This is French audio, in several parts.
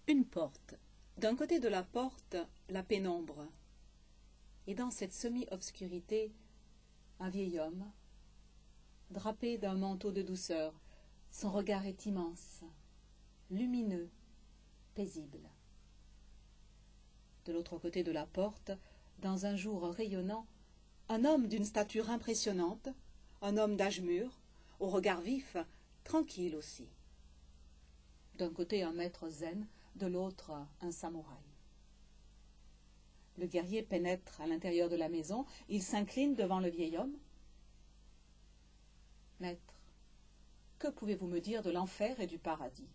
Une porte. D'un côté de la porte, la pénombre. Et dans cette semi-obscurité, un vieil homme, drapé d'un manteau de douceur. Son regard est immense, lumineux, paisible. De l'autre côté de la porte, dans un jour rayonnant, un homme d'une stature impressionnante, un homme d'âge mûr, au regard vif, tranquille aussi. D'un côté un maître zen, de l'autre un samouraï. Le guerrier pénètre à l'intérieur de la maison, il s'incline devant le vieil homme. « Maître, que pouvez-vous me dire de l'enfer et du paradis?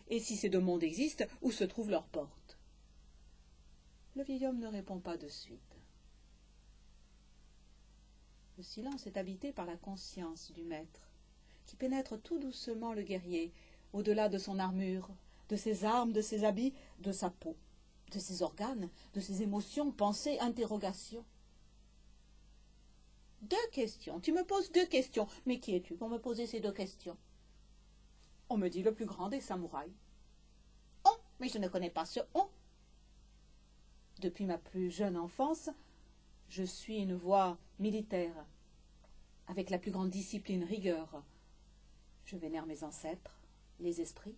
Et si ces deux mondes existent, où se trouve leur porte ?» Le vieil homme ne répond pas de suite. Le silence est habité par la conscience du maître, qui pénètre tout doucement le guerrier, au-delà de son armure, de ses armes, de ses habits, de sa peau, de ses organes, de ses émotions, pensées, interrogations. Deux questions. Tu me poses deux questions. Mais qui es-tu pour me poser ces deux questions? On me dit le plus grand des samouraïs. Oh, mais je ne connais pas ce on. Depuis ma plus jeune enfance, je suis une voie militaire, avec la plus grande discipline, rigueur. Je vénère mes ancêtres, les esprits,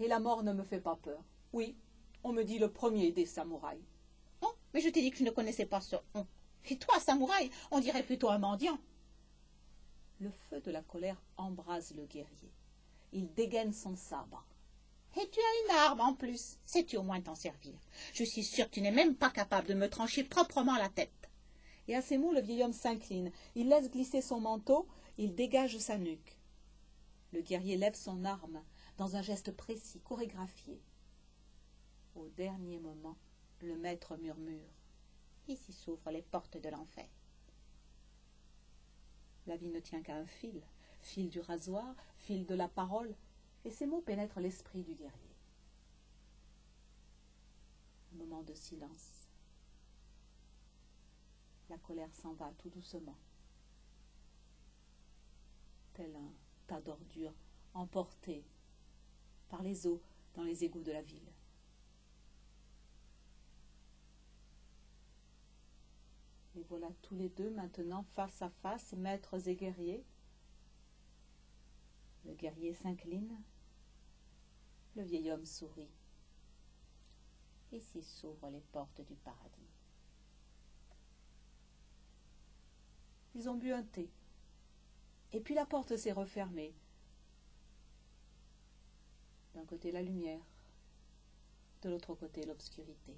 et la mort ne me fait pas peur. Oui, on me dit le premier des samouraïs. Oh, mais je t'ai dit que je ne connaissais pas ce on. Et toi, samouraï, on dirait plutôt un mendiant. Le feu de la colère embrase le guerrier. Il dégaine son sabre. Et tu as une arme en plus. Sais-tu au moins t'en servir? Je suis sûre que tu n'es même pas capable de me trancher proprement la tête. Et à ces mots, le vieil homme s'incline. Il laisse glisser son manteau, il dégage sa nuque. Le guerrier lève son arme dans un geste précis, chorégraphié. Au dernier moment, le maître murmure. Ici s'ouvrent les portes de l'enfer. La vie ne tient qu'à un fil, fil du rasoir, fil de la parole, et ces mots pénètrent l'esprit du guerrier. Un moment de silence. La colère s'en va tout doucement, tel un tas d'ordures emporté par les eaux dans les égouts de la ville. Et voilà tous les deux maintenant face à face, maîtres et guerriers. Le guerrier s'incline, le vieil homme sourit. Ici s'ouvrent les portes du paradis. Ils ont bu un thé, et puis la porte s'est refermée. D'un côté la lumière, de l'autre côté l'obscurité.